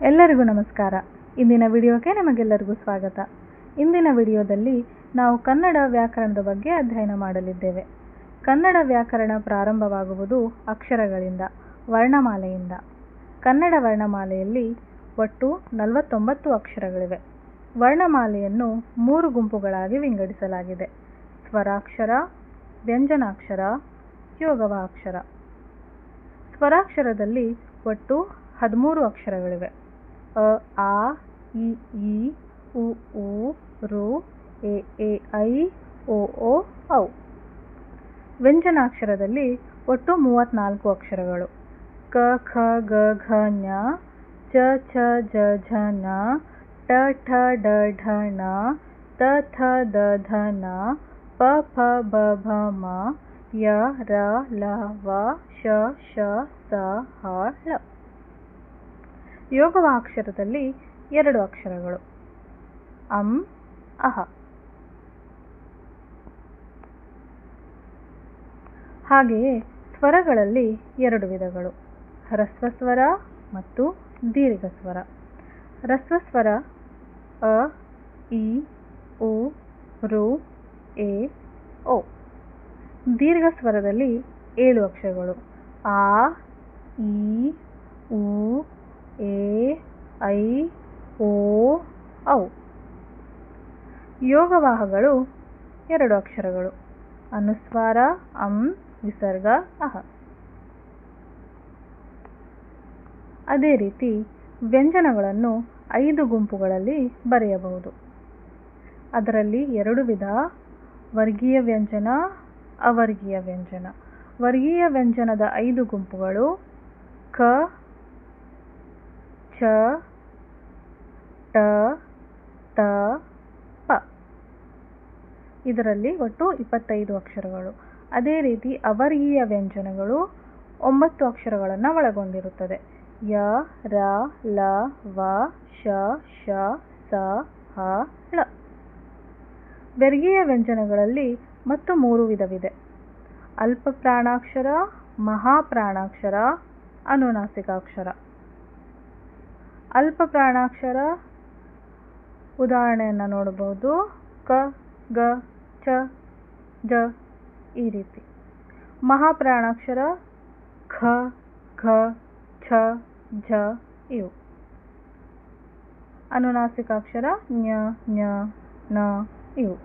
ಎಲ್ಲರಿಗೂ ನಮಸ್ಕಾರ. ಇಂದಿನ ವಿಡಿಯೋಗೆ ನಿಮಗೆಲ್ಲರಿಗೂ ಸ್ವಾಗತ. ಇಂದಿನ ವಿಡಿಯೋದಲ್ಲಿ ನಾವು ಕನ್ನಡ ವ್ಯಾಕರಣದ ಬಗ್ಗೆ ಅಧ್ಯಯನ ಮಾಡಲಿದ್ದೇವೆ. ಕನ್ನಡ ವ್ಯಾಕರಣ ಪ್ರಾರಂಭವಾಗುವುದು ಅಕ್ಷರಗಳಿಂದ, ವರ್ಣಮಾಲೆಯಿಂದ. ಕನ್ನಡ ವರ್ಣಮಾಲೆಯಲ್ಲಿ ಒಟ್ಟು 49 ಅಕ್ಷರಗಳಿವೆ. ವರ್ಣಮಾಲೆಯನ್ನು 3 ಗುಂಪುಗಳಾಗಿ ವಿಂಗಡಿಸಲಾಗಿದೆ: ಸ್ವರಾಕ್ಷರ, ವ್ಯಂಜನಾಕ್ಷರ, ಯೋಗವಾಕ್ಷರ. ಸ್ವರಾಕ್ಷರದಲ್ಲಿ ಒಟ್ಟು 13 ಅಕ್ಷರಗಳಿವೆ: ಅ, ಆ, ಇ, ಈ, ಉ, ಊ, ಋ, ಎ, ಐ, ಓ, ಔ. ವ್ಯಂಜನಾಕ್ಷರದಲ್ಲಿ ಒಟ್ಟು 34 ಅಕ್ಷರಗಳು: ಕ, ಖ, ಗ, ಘ, ಞ, ಚ, ಛ, ಜ, ಝ, ನ, ಟ, ಠ, ಡ, ಢ, ಣ, ತ, ಥ, ದ, ಧ, ನ, ಪ, ಫ, ಬ, ಭ, ಮ, ಯ, ರ, ಲ, ವ, ಶ, ಶ, ಸ, ಹ, ಳ. ಯೋಗವಾಕ್ಷರದಲ್ಲಿ 2 ಅಕ್ಷರಗಳು: ಅಂ, ಅಹ. ಹಾಗೆಯೇ ಸ್ವರಗಳಲ್ಲಿ 2 ವಿಧಗಳು: ಹ್ರಸ್ವಸ್ವರ ಮತ್ತು ದೀರ್ಘಸ್ವರ. ಹ್ರಸ್ವಸ್ವರ ಅ, ಇ, ಉ, ಋ, ಎ, ಓ. ದೀರ್ಘಸ್ವರದಲ್ಲಿ 7 ಅಕ್ಷರಗಳು: ಆ, ಈ, ಉ, ಎ, ಐ, ಓ, ಔ. ಯೋಗವಾಹಗಳು 2 ಅಕ್ಷರಗಳು: ಅನುಸ್ವಾರ ಅಂ, ವಿಸರ್ಗ ಅಹ. ಅದೇ ರೀತಿ ವ್ಯಂಜನಗಳನ್ನು 5 ಗುಂಪುಗಳಲ್ಲಿ ಬರೆಯಬಹುದು. ಅದರಲ್ಲಿ 2 ವಿಧ: ವರ್ಗೀಯ ವ್ಯಂಜನ, ಅವರ್ಗೀಯ ವ್ಯಂಜನ. ವರ್ಗೀಯ ವ್ಯಂಜನದ 5 ಗುಂಪುಗಳು: ಕ, ಚ, ಟ, ತ, ಪ. ಇದರಲ್ಲಿ ಒಟ್ಟು 25 ಅಕ್ಷರಗಳು. ಅದೇ ರೀತಿ ಅವರ್ಗೀಯ ವ್ಯಂಜನಗಳು 9 ಅಕ್ಷರಗಳನ್ನು ಒಳಗೊಂಡಿರುತ್ತದೆ: ಯ, ರ, ಲ, ವ, ಶ, ಶ, ಸ, ಹ, ಳ. ವರ್ಗೀಯ ವ್ಯಂಜನಗಳಲ್ಲಿ ಮತ್ತು 3 ವಿಧವಿದೆ: ಅಲ್ಪ ಪ್ರಾಣಾಕ್ಷರ, ಮಹಾಪ್ರಾಣಾಕ್ಷರ, ಅನುನಾಸಿಕಾಕ್ಷರ. ಅಲ್ಪ ಪ್ರಾಣಾಕ್ಷರ ಉದಾಹರಣೆಯನ್ನು ನೋಡಬಹುದು: ಕ, ಗ, ಚ, ಜ ಈ ರೀತಿ. ಮಹಾಪ್ರಾಣಾಕ್ಷರ ಖ, ಘ, ಛ, ಝ ಇವು. ಅನುನಾಸಿಕಾಕ್ಷರ ಞ, ಞ, ನ ಇವು.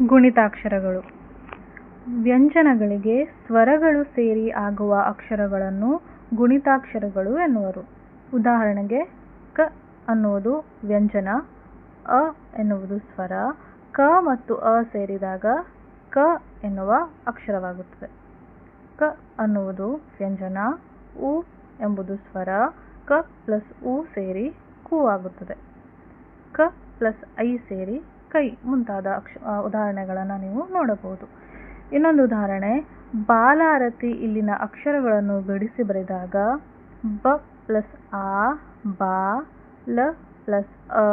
ಗುಣಿತಾಕ್ಷರಗಳು. ವ್ಯಂಜನಗಳಿಗೆ ಸ್ವರಗಳು ಸೇರಿ ಆಗುವ ಅಕ್ಷರಗಳನ್ನು ಗುಣಿತಾಕ್ಷರಗಳು ಎನ್ನುವರು. ಉದಾಹರಣೆಗೆ ಕ ಅನ್ನುವುದು ವ್ಯಂಜನ, ಅ ಎನ್ನುವುದು ಸ್ವರ, ಕ ಮತ್ತು ಅ ಸೇರಿದಾಗ ಕ ಎನ್ನುವ ಅಕ್ಷರವಾಗುತ್ತದೆ. ಕ ಅನ್ನುವುದು ವ್ಯಂಜನ, ಉ ಎಂಬುದು ಸ್ವರ, ಕ ಪ್ಲಸ್ ಉ ಸೇರಿ ಕು ಆಗುತ್ತದೆ. ಕ ಪ್ಲಸ್ ಐ ಸೇರಿ ಕೈ ಮುಂತಾದ ಉದಾಹರಣೆಗಳನ್ನು ನೀವು ನೋಡಬಹುದು. ಇನ್ನೊಂದು ಉದಾಹರಣೆ: ಬಾಲಾರತಿ. ಇಲ್ಲಿನ ಅಕ್ಷರಗಳನ್ನು ಬಿಡಿಸಿ ಬರೆದಾಗ ಬ ಪ್ಲಸ್ ಆ, ಬಾ, ಲ ಪ್ಲಸ್ ಅ,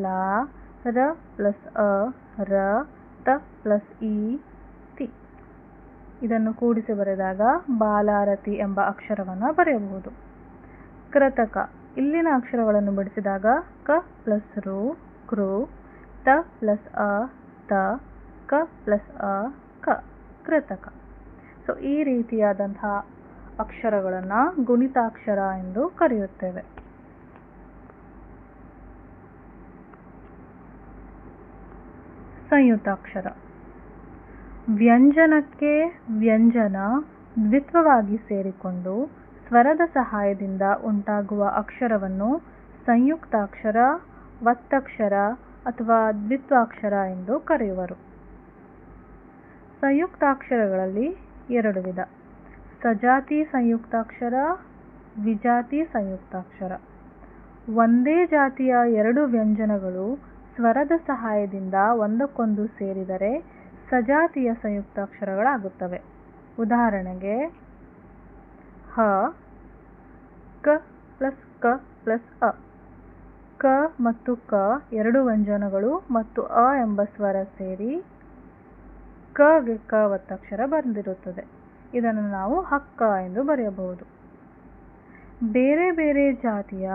ಲಾ, ರ ಪ್ಲಸ್ ಅ, ರ, ತ ಪ್ಲಸ್ ಇ, ತಿ. ಇದನ್ನು ಕೂಡಿಸಿ ಬರೆದಾಗ ಬಾಲಾರತಿ ಎಂಬ ಅಕ್ಷರವನ್ನು ಬರೆಯಬಹುದು. ಕೃತಕ. ಇಲ್ಲಿನ ಅಕ್ಷರಗಳನ್ನು ಬಿಡಿಸಿದಾಗ ಕ ಪ್ಲಸ್ ರು, ಕೃ, ತ ಪ್ಲಸ್ ಅ, ತ, ಕ ಪ್ಲಸ್ ಅ, ಕ. ಕೃತಕ. ಸೊ ಈ ರೀತಿಯಾದಂತಹ ಅಕ್ಷರಗಳನ್ನು ಗುಣಿತಾಕ್ಷರ ಎಂದು ಕರೆಯುತ್ತೇವೆ. ಸಂಯುಕ್ತಾಕ್ಷರ. ವ್ಯಂಜನಕ್ಕೆ ವ್ಯಂಜನ ದ್ವಿತ್ವವಾಗಿ ಸೇರಿಕೊಂಡು ಸ್ವರದ ಸಹಾಯದಿಂದ ಉಂಟಾಗುವ ಅಕ್ಷರವನ್ನು ಸಂಯುಕ್ತಾಕ್ಷರ, ಒತ್ತಕ್ಷರ ಅಥವಾ ದ್ವಿತ್ವಾಕ್ಷರ ಎಂದು ಕರೆಯುವರು. ಸಂಯುಕ್ತಾಕ್ಷರಗಳಲ್ಲಿ 2 ವಿಧ: ಸಜಾತಿ ಸಂಯುಕ್ತಾಕ್ಷರ, ವಿಜಾತಿ ಸಂಯುಕ್ತಾಕ್ಷರ. ಒಂದೇ ಜಾತಿಯ 2 ವ್ಯಂಜನಗಳು ಸ್ವರದ ಸಹಾಯದಿಂದ ಒಂದಕ್ಕೊಂದು ಸೇರಿದರೆ ಸಜಾತಿಯ ಸಂಯುಕ್ತಾಕ್ಷರಗಳಾಗುತ್ತವೆ. ಉದಾಹರಣೆಗೆ ಹ, ಕ ಪ್ಲಸ್ ಕ ಪ್ಲಸ್ ಅ. ಕ ಮತ್ತು ಕ 2 ವ್ಯಂಜನಗಳು ಮತ್ತು ಅ ಎಂಬ ಸ್ವರ ಸೇರಿ ಕ ಗೆ ಕ ಒತ್ತಕ್ಷರ ಬಂದಿರುತ್ತದೆ. ಇದನ್ನು ನಾವು ಹಕ್ಕ ಎಂದು ಬರೆಯಬಹುದು. ಬೇರೆ ಬೇರೆ ಜಾತಿಯ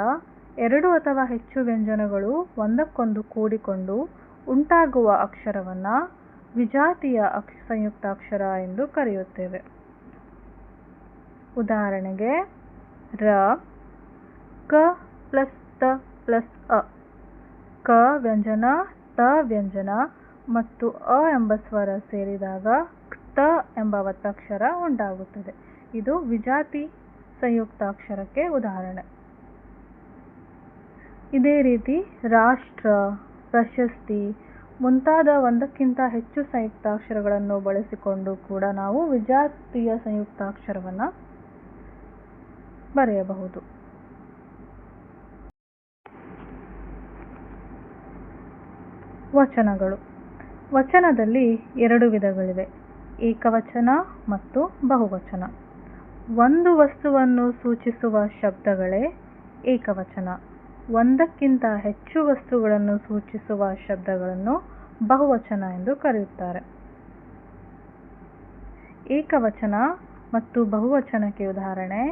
2 ಅಥವಾ ಹೆಚ್ಚು ವ್ಯಂಜನಗಳು ಒಂದಕ್ಕೊಂದು ಕೂಡಿಕೊಂಡು ಉಂಟಾಗುವ ಅಕ್ಷರವನ್ನು ವಿಜಾತೀಯ ಸಂಯುಕ್ತಾಕ್ಷರ ಎಂದು ಕರೆಯುತ್ತೇವೆ. ಉದಾಹರಣೆಗೆ ರ, ಕ ಪ್ಲಸ್ ತ ಪ್ಲಸ್ ಅ. ಕ ವ್ಯಂಜನ, ತ ವ್ಯಂಜನ ಮತ್ತು ಅ ಎಂಬ ಸ್ವರ ಸೇರಿದಾಗ ತ ಎಂಬ ಒತ್ತಕ್ಷರ ಉಂಟಾಗುತ್ತದೆ. ಇದು ವಿಜಾತಿ ಸಂಯುಕ್ತಾಕ್ಷರಕ್ಕೆ ಉದಾಹರಣೆ. ಇದೇ ರೀತಿ ರಾಷ್ಟ್ರ, ಪ್ರಶಸ್ತಿ ಮುಂತಾದ ಒಂದಕ್ಕಿಂತ ಹೆಚ್ಚು ಸಂಯುಕ್ತಾಕ್ಷರಗಳನ್ನು ಬಳಸಿಕೊಂಡು ಕೂಡ ನಾವು ವಿಜಾತೀಯ ಸಂಯುಕ್ತಾಕ್ಷರವನ್ನು ಬರೆಯಬಹುದು. ವಚನಗಳು. ವಚನದಲ್ಲಿ 2 ವಿಧಗಳಿವೆ, ಏಕವಚನ ಮತ್ತು ಬಹುವಚನ. ಒಂದು ವಸ್ತುವನ್ನು ಸೂಚಿಸುವ ಶಬ್ದಗಳೇ ಏಕವಚನ. ಒಂದಕ್ಕಿಂತ ಹೆಚ್ಚು ವಸ್ತುಗಳನ್ನು ಸೂಚಿಸುವ ಶಬ್ದಗಳನ್ನು ಬಹುವಚನ ಎಂದು ಕರೆಯುತ್ತಾರೆ. ಏಕವಚನ ಮತ್ತು ಬಹುವಚನಕ್ಕೆ ಉದಾಹರಣೆ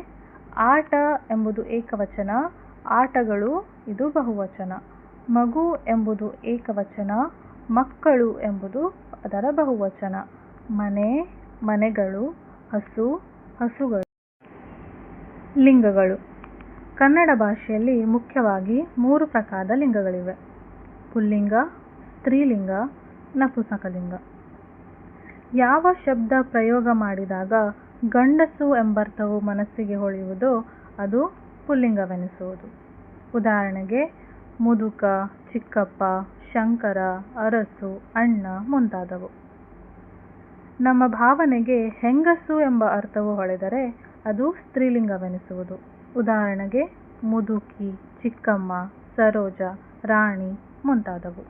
ಆಟ ಎಂಬುದು ಏಕವಚನ, ಆಟಗಳು ಇದು ಬಹುವಚನ. ಮಗು ಎಂಬುದು ಏಕವಚನ, ಮಕ್ಕಳು ಎಂಬುದು ಅದರ ಬಹುವಚನ. ಮನೆ, ಮನೆಗಳು, ಹಸು, ಹಸುಗಳು. ಲಿಂಗಗಳು. ಕನ್ನಡ ಭಾಷೆಯಲ್ಲಿ ಮುಖ್ಯವಾಗಿ 3 ಪ್ರಕಾರದ ಲಿಂಗಗಳಿವೆ: ಪುಲ್ಲಿಂಗ, ಸ್ತ್ರೀಲಿಂಗ, ನಪುಂಸಕಲಿಂಗ. ಯಾವ ಶಬ್ದ ಪ್ರಯೋಗ ಮಾಡಿದಾಗ ಗಂಡಸು ಎಂಬರ್ಥವು ಮನಸ್ಸಿಗೆ ಹೊಳೆಯುವುದೋ ಅದು ಪುಲ್ಲಿಂಗವೆನಿಸುವುದು. ಉದಾಹರಣೆಗೆ ಮುದುಕ, ಚಿಕ್ಕಪ್ಪ, ಶಂಕರ, ಅರಸು, ಅಣ್ಣ ಮುಂತಾದವು. ನಮ್ಮ ಭಾವನೆಗೆ ಹೆಂಗಸು ಎಂಬ ಅರ್ಥವು ಹೊಳೆದರೆ ಅದು ಸ್ತ್ರೀಲಿಂಗವೆನಿಸುವುದು. ಉದಾಹರಣೆಗೆ ಮುದುಕಿ, ಚಿಕ್ಕಮ್ಮ, ಸರೋಜ, ರಾಣಿ ಮುಂತಾದವು.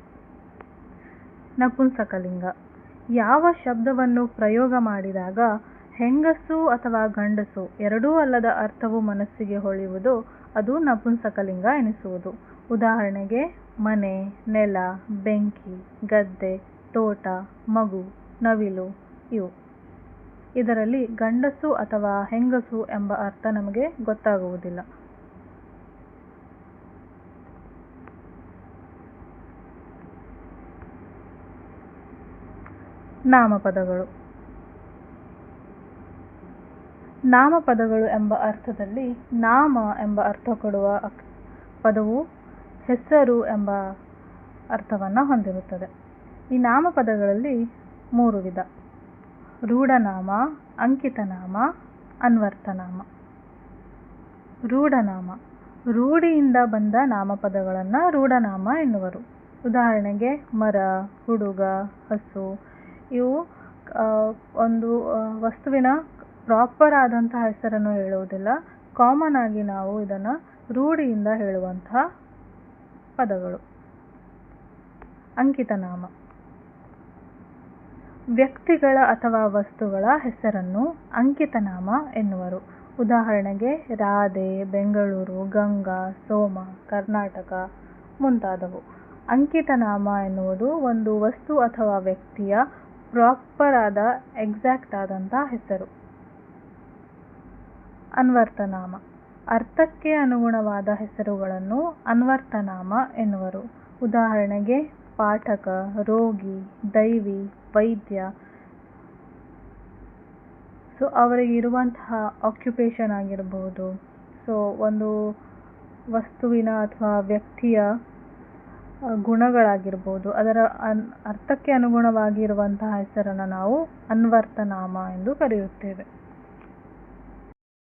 ನಪುಂಸಕಲಿಂಗ. ಯಾವ ಶಬ್ದವನ್ನು ಪ್ರಯೋಗ ಮಾಡಿದಾಗ ಹೆಂಗಸು ಅಥವಾ ಗಂಡಸು ಎರಡೂ ಅಲ್ಲದ ಅರ್ಥವು ಮನಸ್ಸಿಗೆ ಹೊಳೆಯುವುದೋ ಅದು ನಪುಂಸಕಲಿಂಗ ಎನಿಸುವುದು. ಉದಾಹರಣೆಗೆ ಮನೆ, ನೆಲ, ಬೆಂಕಿ, ಗದ್ದೆ, ತೋಟ, ಮಗು, ನವಿಲು ಇವು. ಇದರಲ್ಲಿ ಗಂಡಸು ಅಥವಾ ಹೆಂಗಸು ಎಂಬ ಅರ್ಥ ನಮಗೆ ಗೊತ್ತಾಗುವುದಿಲ್ಲ. ನಾಮಪದಗಳು. ನಾಮಪದಗಳು ಎಂಬ ಅರ್ಥದಲ್ಲಿ ನಾಮ ಎಂಬ ಅರ್ಥ ಕೊಡುವ ಪದವು ಹೆಸರು ಎಂಬ ಅರ್ಥವನ್ನು ಹೊಂದಿರುತ್ತದೆ. ಈ ನಾಮಪದಗಳಲ್ಲಿ 3 ವಿಧ: ರೂಢನಾಮ, ಅಂಕಿತನಾಮ, ಅನ್ವರ್ಥನಾಮ. ರೂಢನಾಮ. ರೂಢಿಯಿಂದ ಬಂದ ನಾಮಪದಗಳನ್ನು ರೂಢನಾಮ ಎನ್ನುವರು. ಉದಾಹರಣೆಗೆ ಮರ, ಹುಡುಗ, ಹಸು ಇವು ಒಂದು ವಸ್ತುವಿನ ಪ್ರಾಪರ್ ಆದಂತಹ ಹೆಸರನ್ನು ಹೇಳುವುದಿಲ್ಲ. ಕಾಮನ್ ಆಗಿ ನಾವು ಇದನ್ನು ರೂಢಿಯಿಂದ ಹೇಳುವಂತಹ ಪದಗಳು. ಅಂಕಿತನಾಮ. ವ್ಯಕ್ತಿಗಳ ಅಥವಾ ವಸ್ತುಗಳ ಹೆಸರನ್ನು ಅಂಕಿತನಾಮ ಎನ್ನುವರು. ಉದಾಹರಣೆಗೆ ರಾಧೆ, ಬೆಂಗಳೂರು, ಗಂಗಾ, ಸೋಮ, ಕರ್ನಾಟಕ ಮುಂತಾದವು. ಅಂಕಿತನಾಮ ಎನ್ನುವುದು ಒಂದು ವಸ್ತು ಅಥವಾ ವ್ಯಕ್ತಿಯ ಪ್ರಾಪರ್ ಆದ ಎಕ್ಸಾಕ್ಟ್ ಆದಂತಹ ಹೆಸರು. ಅನ್ವರ್ಥನಾಮ. ಅರ್ಥಕ್ಕೆ ಅನುಗುಣವಾದ ಹೆಸರುಗಳನ್ನು ಅನ್ವರ್ಥನಾಮ ಎನ್ನುವರು. ಉದಾಹರಣೆಗೆ ಪಾಠಕ, ರೋಗಿ, ದೈವಿ, ವೈದ್ಯ. ಅವರಿಗೆ ಇರುವಂತಹ ಆಕ್ಯುಪೇಷನ್ ಆಗಿರಬಹುದು. ಒಂದು ವಸ್ತುವಿನ ಅಥವಾ ವ್ಯಕ್ತಿಯ ಗುಣಗಳಾಗಿರ್ಬೋದು, ಅದರ ಅರ್ಥಕ್ಕೆ ಅನುಗುಣವಾಗಿರುವಂತಹ ಹೆಸರನ್ನು ನಾವು ಅನ್ವರ್ಥನಾಮ ಎಂದು ಕರೆಯುತ್ತೇವೆ.